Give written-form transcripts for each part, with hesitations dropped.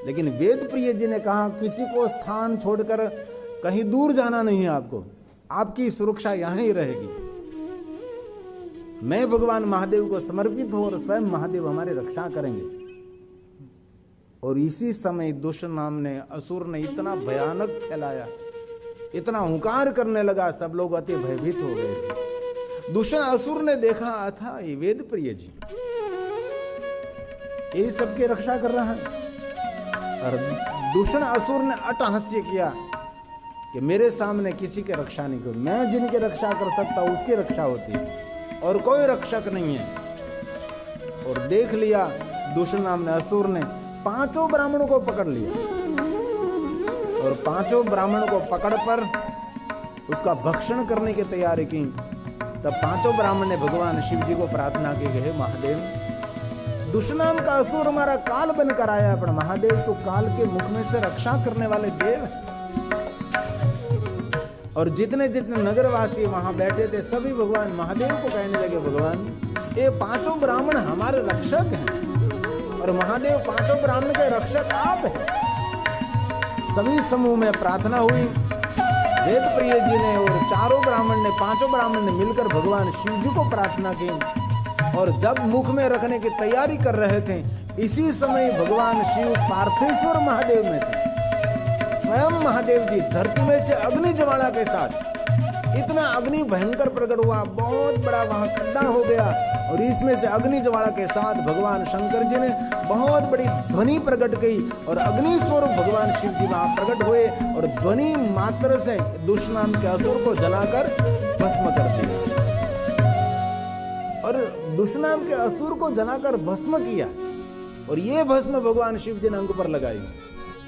लेकिन वेद प्रिय जी ने कहा किसी को स्थान छोड़कर कहीं दूर जाना नहीं है, आपको आपकी सुरक्षा यहां ही रहेगी। मैं भगवान महादेव को समर्पित हूं और स्वयं महादेव हमारी रक्षा करेंगे। और इसी समय दूषण नाम ने, असुर ने इतना भयानक फैलाया, इतना हुंकार करने लगा, सब लोग अति भयभीत हो गए थे। दूषण असुर ने देखा था ये वेद प्रिय जी यही सबकी रक्षा कर रहा है, और दूषण असुर ने अट्टहास्य किया कि मेरे सामने किसी की रक्षा नहीं करूं, मैं जिनकी रक्षा कर सकता हूं उसकी रक्षा होती है और कोई रक्षक नहीं है। और देख लिया दूषण नाम ने, असुर ने 5 ब्राह्मणों को पकड़ लिया और 5 ब्राह्मणों को पकड़ पर उसका भक्षण करने की तैयारी की। तब 5 ब्राह्मण ने भगवान शिव जी को प्रार्थना की, हे महादेव, दुष्नाम का असुर हमारा काल बनकर आया, पर महादेव तो काल के मुख में से रक्षा करने वाले देव हैं। और जितने जितने नगरवासी वहां बैठे थे सभी भगवान महादेव को कहने लगे, भगवान ये 5 ब्राह्मण हमारे रक्षक हैं और महादेव 5 ब्राह्मण के रक्षक आप हैं। सभी समूह में प्रार्थना हुई। वेद प्रिय जी ने और 4 ब्राह्मण ने, 5 ब्राह्मण ने मिलकर भगवान शिव जी को प्रार्थना की। और जब मुख में रखने की तैयारी कर रहे थे, इसी समय भगवान शिव पार्थेश्वर महादेव में से स्वयं महादेव जी धरती में से अग्नि ज्वाला के साथ, इतना अग्नि भयंकर प्रकट हुआ, बहुत बड़ा वहां खड्डा हो गया और इसमें से अग्नि ज्वाला के साथ भगवान शंकर जी ने बहुत बड़ी ध्वनि प्रकट की और अग्नि स्वरूप भगवान शिव जी वहां प्रकट हुए और ध्वनि मात्र से दुष्नाम के असुर को जलाकर भस्म कर दिया। और दुष्नाम के असुर को जलाकर भस्म किया और ये भस्म भगवान शिव जी ने अंग पर लगाई।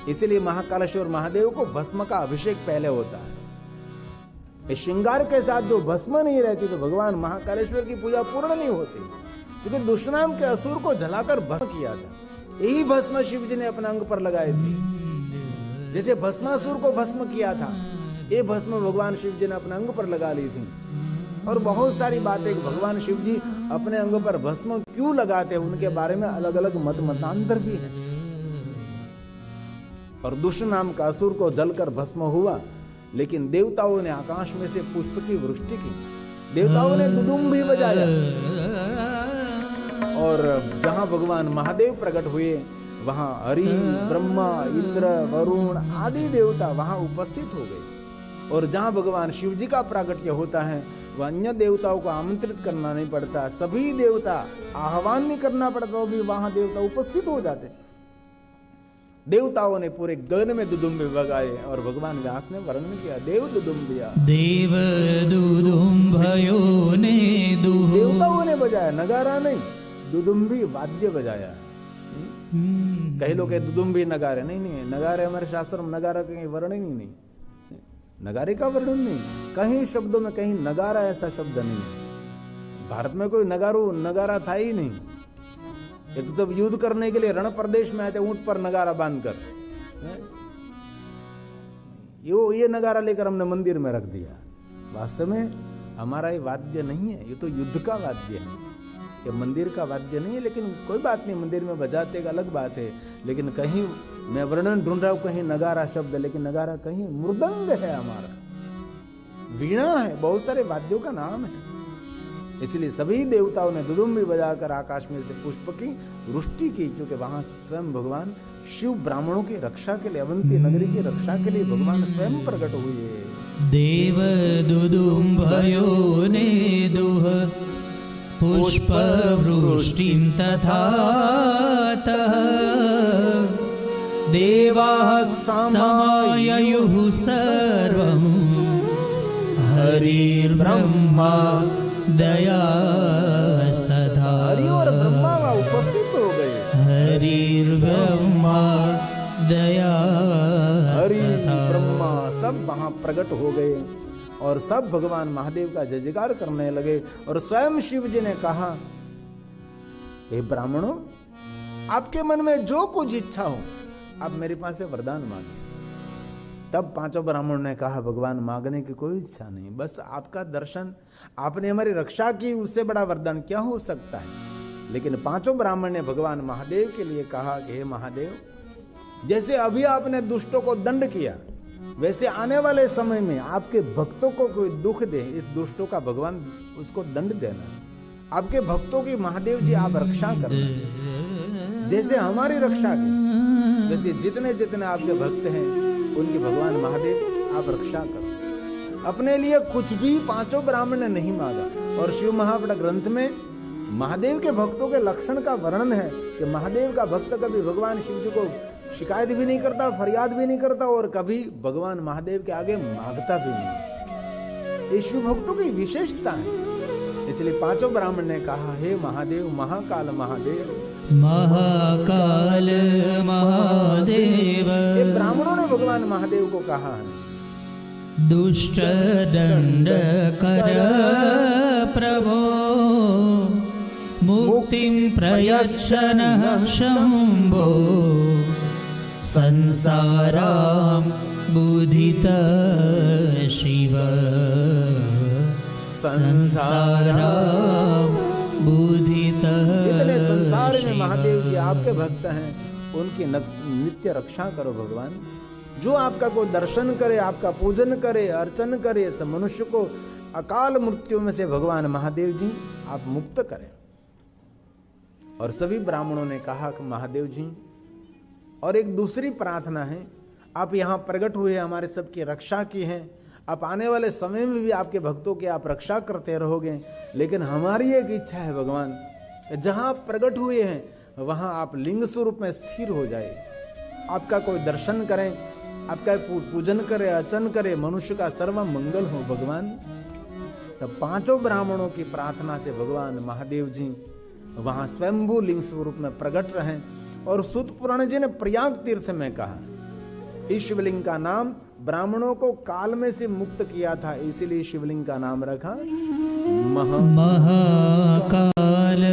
इसीलिए महाकालेश्वर महादेव को भस्म का अभिषेक पहले होता है। इस श्रृंगार के साथ जो भस्म नहीं रहती तो भगवान महाकालेश्वर की पूजा पूर्ण नहीं होती, क्योंकि दुष्नाम के असुर को जलाकर भस्म किया था। यही भस्म शिव जी ने अपने अंग पर लगाए थे। जैसे भस्मासुर को भस्म किया था, ये भस्म भगवान शिव जी ने अपने अंग पर लगा ली थी। और बहुत सारी बातें भगवान शिव जी अपने अंग पर भस्म क्यों लगाते हैं, उनके बारे में अलग अलग मतांतर भी है। और दुष्नाम का असुर को जलकर भस्म हुआ, लेकिन देवताओं ने आकाश में से पुष्प की वृष्टि की, देवताओं ने दुदुम भी बजाया और जहां भगवान महादेव प्रकट हुए वहां हरि, ब्रह्मा, इंद्र, वरुण आदि देवता वहां उपस्थित हो गए। और जहां भगवान शिव जी का प्रागट्य होता है वह अन्य देवताओं को आमंत्रित करना नहीं पड़ता, सभी देवता आह्वान नहीं करना पड़ता, तो भी वहां देवता उपस्थित हो जाते। देवताओं ने पूरे गगन में दुदुम्बे बजाए और भगवान व्यास ने वर्णन किया, देव दुदुम्बिया, देव दुदुम्भयो ने देवताओं ने बजाया, नगारा नहीं, दुदुम्बी वाद्य बजाया। कई लोग दुदुम्बी नगारे, नहीं, नगारे हमारे शास्त्र में नगारा कहीं वर्णन ही नहीं, नगारे का वर्णन नहीं, कहीं शब्दों में कहीं नगारा ऐसा शब्द नहीं। भारत में कोई नगारा था ही नहीं। ये तो तब युद्ध करने के लिए रण प्रदेश में आए थे ऊंट पर नगारा बांधकर, ये नगारा लेकर हमने मंदिर में रख दिया। वास्तव में हमारा ये वाद्य नहीं है, ये तो युद्ध का वाद्य है, ये मंदिर का वाद्य नहीं है। लेकिन कोई बात नहीं, मंदिर में बजाते एक अलग बात है। लेकिन कहीं मैं वर्णन ढूंढ रहा हूं, कहीं नगारा शब्द, लेकिन नगारा कहीं मृदंग है, हमारा वीणा है, बहुत सारे वाद्यों का नाम है। इसलिए सभी देवताओं ने दुदुम्बी बजाकर आकाश में से पुष्प की वृष्टि की, क्योंकि वहां स्वयं भगवान शिव ब्राह्मणों की रक्षा के लिए, अवंती नगरी की रक्षा के लिए भगवान स्वयं प्रकट हुए। देव दुदुम्भयो ने दुह पुष्प वृष्टिं तथातः देवाः समाययुः सर्वं हरिर्ब्रह्मा दयास्तथा। हरि और ब्रह्मा वहां उपस्थित हो गए। हरिर्ब्रह्मा दया, हरि ब्रह्मा सब वहां प्रकट हो गए और सब भगवान महादेव का जय जयकार करने लगे। और स्वयं शिव जी ने कहा, हे ब्राह्मणों, आपके मन में जो कुछ इच्छा हो आप मेरे पास से वरदान मांगिए। तब 5 ब्राह्मणों ने कहा, भगवान मांगने की कोई इच्छा नहीं, बस आपका दर्शन, आपने हमारी रक्षा की, उससे बड़ा वरदान क्या हो सकता है। लेकिन 5 ब्राह्मण ने भगवान महादेव के लिए कहा कि हे महादेव, जैसे अभी आपने दुष्टों को दंड किया, वैसे आने वाले समय में आपके भक्तों को कोई दुख दे, इस दुष्टों का भगवान उसको दंड देना। आपके भक्तों की महादेव जी आप रक्षा करना, जैसे हमारी रक्षा की, वैसे जितने जितने आपके भक्त हैं उनकी भगवान महादेव आप रक्षा करो। अपने लिए कुछ भी पांचों ब्राह्मण ने नहीं मांगा। और शिव महापुराण ग्रंथ में महादेव के भक्तों के लक्षण का वर्णन है कि महादेव का भक्त कभी भगवान शिव जी को शिकायत भी नहीं करता, फरियाद भी नहीं करता, और कभी भगवान महादेव के आगे मांगता भी नहीं। ये शिव भक्तों की विशेषता है। इसलिए पांचों ब्राह्मण ने कहा, हे महादेव, महाकाल महादेव, महाकाल महादेव। ये ब्राह्मणों ने भगवान महादेव को कहा है। दुष्ट दंड कर प्रभो, मुक्तिं प्रयच्छनः शंभो, संसारां बुधित शिव, संसारां बुधित। जितने संसार में महादेव जी आपके भक्त हैं उनकी नित्य रक्षा करो भगवान। जो आपका कोई दर्शन करे, आपका पूजन करे, अर्चन करे, सब मनुष्य को अकाल मृत्यु में से भगवान महादेव जी आप मुक्त करें। और सभी ब्राह्मणों ने कहा कि महादेव जी, और एक दूसरी प्रार्थना है, आप यहाँ प्रकट हुए, हमारे सबकी रक्षा की है, आप आने वाले समय में भी आपके भक्तों की आप रक्षा करते रहोगे। लेकिन हमारी एक इच्छा है भगवान, जहाँ आप प्रकट हुए हैं वहाँ आप लिंग स्वरूप में स्थिर हो जाए, आपका कोई दर्शन करें, आपका पूजन करे, अर्चन करे, मनुष्य का सर्व मंगल हो भगवान। तब पांचों ब्राह्मणों की प्रार्थना से भगवान महादेव जी वहां स्वयंभू लिंग स्वरूप में प्रकट रहे। और सूत पुराण जी ने प्रयाग तीर्थ में कहा, इस शिवलिंग का नाम ब्राह्मणों को काल में से मुक्त किया था, इसीलिए शिवलिंग का नाम रखा महाकाल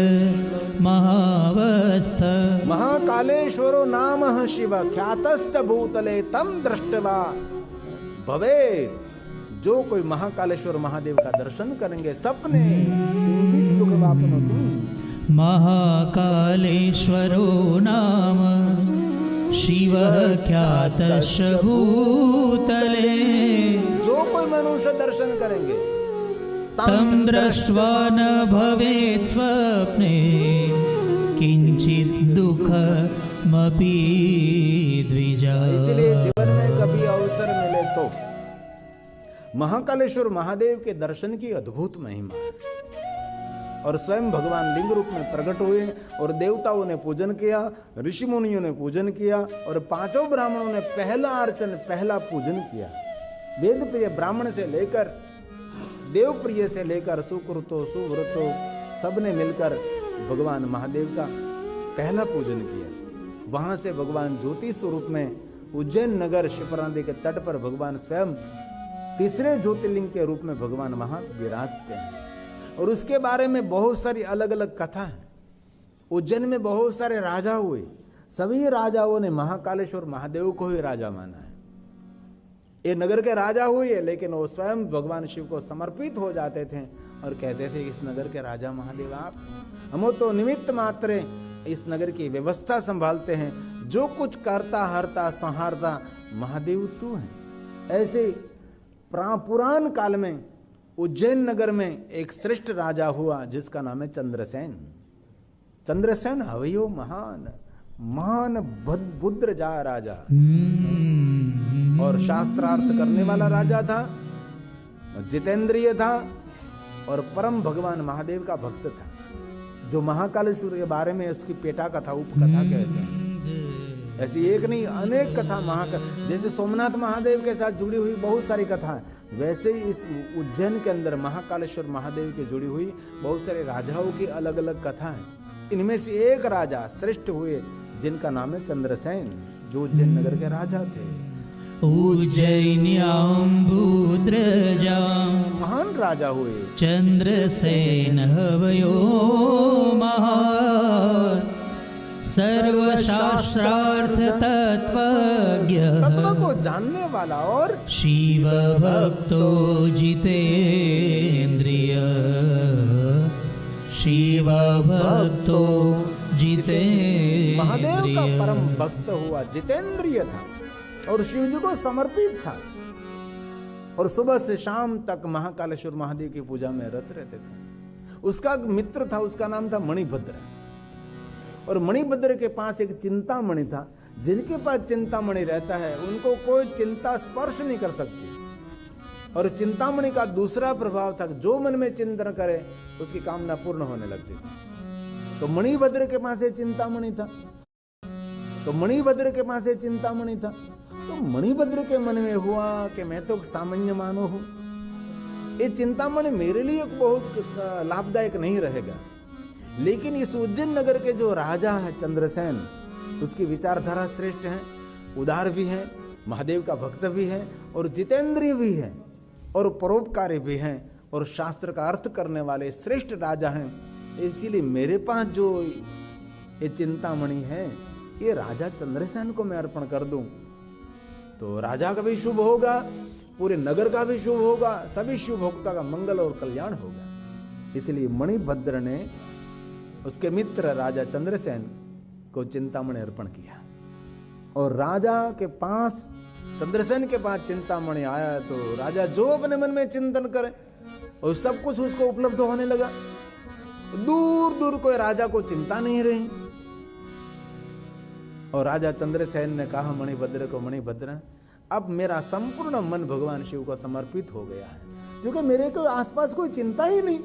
महावस्थ। महाकालेश्वरो नामः शिव ख्यातश्च भूतले तम दृष्टवा भवेत्। जो कोई महाकालेश्वर महादेव का दर्शन करेंगे सपने किंचित दुख वापनोति। महाकालेश्वरो नाम शिव ख्यातश्च भूतले। जो कोई मनुष्य दर्शन करेंगे तम दृष्ट्वा न भवेत् स्वप्ने किंचित दुःखमपि द्विजा। इसलिए जीवन में कभी अवसर मिले तो महाकालेश्वर महादेव के दर्शन की अद्भुत महिमा है। और स्वयं भगवान लिंग रूप में प्रकट हुए और देवताओं ने पूजन किया, ऋषि मुनियों ने पूजन किया, और पांचों ब्राह्मणों ने पहला अर्चन, पहला पूजन किया। वेद प्रिय ब्राह्मण से लेकर देव प्रिय से लेकर सुकृतो सुव्रतो सबने मिलकर भगवान महादेव का पहला पूजन किया। वहां से भगवान ज्योति स्वरूप में उज्जैन नगर शिप्रा नदी के तट पर भगवान स्वयं तीसरे ज्योतिर्लिंग के रूप में भगवान वहां विराजते हैं। और उसके बारे में बहुत सारी अलग अलग कथा है। उज्जैन में बहुत सारे राजा हुए, सभी राजाओं ने महाकालेश्वर महादेव को ही राजा माना है। ये नगर के राजा हुए, लेकिन वो स्वयं भगवान शिव को समर्पित हो जाते थे और कहते थे इस नगर के राजा महादेव आप, हम तो निमित्त मात्र इस नगर की व्यवस्था संभालते हैं, जो कुछ करता हरता संहारता महादेव तू है। ऐसे पुराण काल में उज्जैन नगर में एक श्रेष्ठ राजा हुआ जिसका नाम है चंद्रसेन। चंद्रसेन हवयो महान महान बुद्र जा राजा और शास्त्रार्थ करने वाला राजा था, जितेंद्रिय था और परम भगवान महादेव का भक्त था। जो महाकालेश्वर के बारे में उसकी पेटा कथा उपकथा कहते हैं, ऐसी एक नहीं अनेक कथा जैसे सोमनाथ महादेव के साथ जुड़ी हुई बहुत सारी कथा है, वैसे ही इस उज्जैन के अंदर महाकालेश्वर महादेव के जुड़ी हुई बहुत सारे राजाओं की अलग अलग कथा है। इनमें से एक राजा श्रेष्ठ हुए जिनका नाम है चंद्रसेन, जो उज्जैन नगर के राजा थे। उज्जैन्याम्बुद्रजा महान राजा हुए चंद्रसेन हवयो महान, सर्वशास्त्रार्थ तत्वज्ञ, तत्व को जानने वाला और शिव भक्तो जितेंद्रिय, शिव भक्तो जितेंद्रिय। महादेव का परम भक्त हुआ, जितेंद्रिय था और शिव जी को समर्पित था और सुबह से शाम तक महाकालेश्वर महादेव की पूजा में रत रहते थे। उसका मित्र था, उसका नाम था मणिभद्र। और मणिभद्र के पास एक चिंतामणि था। जिनके पास चिंतामणि रहता है उनको कोई चिंता स्पर्श नहीं कर सकती। और चिंतामणि का दूसरा प्रभाव था, जो मन में चिंतन करे उसकी कामना पूर्ण होने लगती थी। तो मणिभद्र के पास ये चिंतामणि था, तो मणिभद्र के मन में हुआ कि मैं तो सामान्य मानव हूं, ये चिंतामणि मेरे लिए बहुत लाभदायक नहीं रहेगा। लेकिन इस उज्जैन नगर के जो राजा है चंद्रसेन, उसकी विचारधारा श्रेष्ठ है, उदार भी है, महादेव का भक्त भी है और जितेंद्रिय भी है और परोपकारी भी है और शास्त्र का अर्थ करने वाले श्रेष्ठ राजा हैं। इसीलिए मेरे पास जो ये चिंतामणि है ये राजा चंद्रसेन को मैं अर्पण कर दूं तो राजा का भी शुभ होगा, पूरे नगर का भी शुभ होगा, सभी शिव भक्तों का मंगल और कल्याण होगा। इसलिए मणिभद्र ने उसके मित्र राजा चंद्रसेन को चिंतामणि अर्पण किया। और राजा के पास, चंद्रसेन के पास चिंतामणि आया तो राजा जो अपने मन में चिंतन करे और सब कुछ उसको उपलब्ध होने लगा। दूर दूर कोई राजा को चिंता नहीं रही। और राजा चंद्रसेन ने कहा मणिभद्र को, मणिभद्र अब मेरा संपूर्ण मन भगवान शिव को समर्पित हो गया है, क्योंकि मेरे को आसपास कोई चिंता ही नहीं।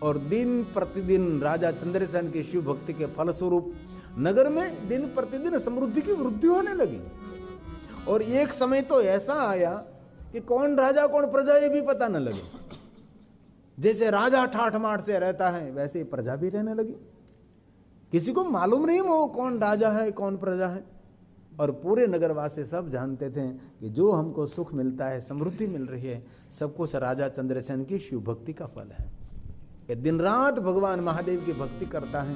और दिन प्रतिदिन राजा चंद्रसेन की शिव भक्ति के फलस्वरूप नगर में दिन प्रतिदिन समृद्धि की वृद्धि होने लगी। और एक समय तो ऐसा आया कि कौन राजा कौन प्रजा ये भी पता न लगे। जैसे राजा ठाठ माठ से रहता है वैसे ही प्रजा भी रहने लगी। किसी को मालूम नहीं वो कौन राजा है कौन प्रजा है। और पूरे नगरवासी सब जानते थे कि जो हमको सुख मिलता है, समृद्धि मिल रही है, सब कुछ राजा चंद्रसेन की शिव भक्ति का फल है। ये दिन रात भगवान महादेव की भक्ति करता है,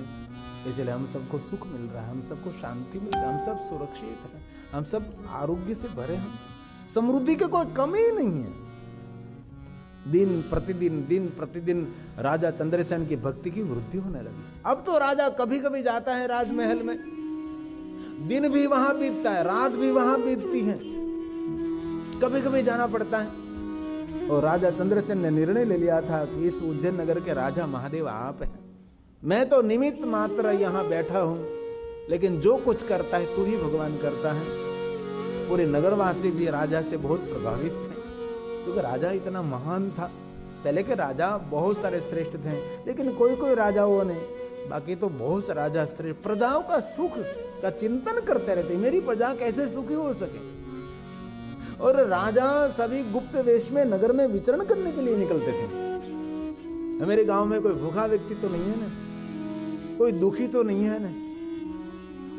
इसलिए हम सबको सुख मिल रहा है, हम सबको शांति मिल रहा है, हम सब सुरक्षित हैं, हम सब आरोग्य से भरे हैं, समृद्धि की कोई कमी नहीं है। दिन प्रतिदिन राजा चंद्रसेन की भक्ति की वृद्धि होने लगी। अब तो राजा कभी कभी जाता है राजमहल में, दिन भी वहां बीतता है, रात भी वहां बीतती है, कभी कभी जाना पड़ता है। और राजा चंद्रसेन ने निर्णय ले लिया था कि इस उज्जैन नगर के राजा महादेव आप हैं, मैं तो निमित्त मात्र यहाँ बैठा हूं, लेकिन जो कुछ करता है तू ही भगवान करता है। पूरे नगरवासी भी राजा से बहुत प्रभावित थे, क्योंकि राजा इतना महान था। पहले के राजा बहुत सारे श्रेष्ठ थे, लेकिन कोई कोई राजाओं ने, बाकी तो बहुत से राजा श्रेष्ठ प्रजाओं का सुख का चिंतन करते रहते, मेरी प्रजा कैसे सुखी हो सके। और राजा सभी गुप्त वेश में नगर में विचरण करने के लिए निकलते थे। मेरे गांव में कोई भूखा व्यक्ति तो नहीं है ना, कोई दुखी तो नहीं है ना।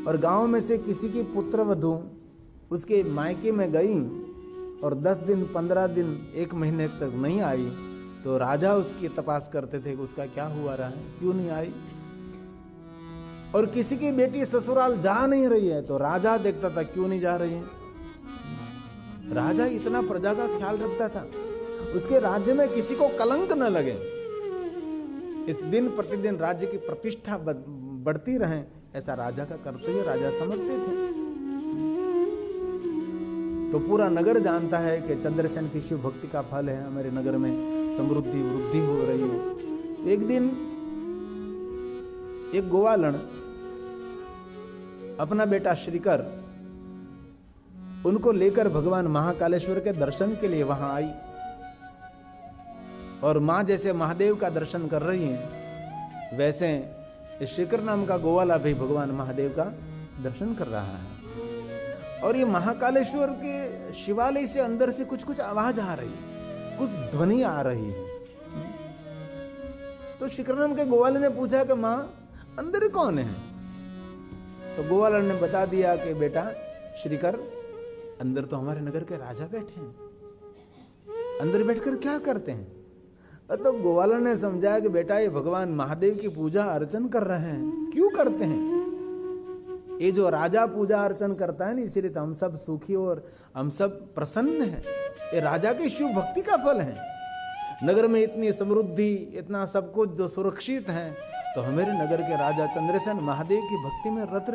और गांव में से किसी की पुत्र वधू उसके मायके में गई और 10 दिन 15 दिन 1 महीने तक नहीं आई, तो राजा उसकी तपास करते थे कि उसका क्या हुआ रहा है, क्यों नहीं आई। और किसी की बेटी ससुराल जा नहीं रही है तो राजा देखता था क्यों नहीं जा रही है। राजा इतना प्रजा का ख्याल रखता था, उसके राज्य में किसी को कलंक न लगे, इस दिन प्रतिदिन राज्य की प्रतिष्ठा बढ़ती रहे, ऐसा राजा का कर्तव्य राजा समझते थे। तो पूरा नगर जानता है कि चंद्रसेन की शिव भक्ति का फल है, हमारे नगर में समृद्धि वृद्धि हो रही है। एक दिन एक गोवालन अपना बेटा श्रीकर उनको लेकर भगवान महाकालेश्वर के दर्शन के लिए वहां आई। और मां जैसे महादेव का दर्शन कर रही हैं, वैसे श्रीकर नाम का गोवाला भी भगवान महादेव का दर्शन कर रहा है। और ये महाकालेश्वर के शिवालय से अंदर से कुछ कुछ आवाज आ रही है, कुछ ध्वनि आ रही है। तो श्रीकर नाम के गोवाले ने पूछा कि मां अंदर कौन है। तो गोवाला ने बता दिया कि बेटा श्रीकर, अंदर तो हमारे नगर के राजा बैठे हैं, अंदर बैठकर क्या करते हैं। तो गोवाला ने समझाया कि बेटा ये भगवान महादेव की पूजा अर्चन कर रहे हैं। क्यों करते हैं? ये जो राजा पूजा अर्चन करता है ना, इसीलिए तो हम सब सुखी और हम सब प्रसन्न हैं। ये राजा की शिव भक्ति का फल है। नगर में इतनी समृद्धि, इतना सब कुछ जो सुरक्षित है, तो हमारे नगर के राजा चंद्रसेन महादेव की भक्ति में रत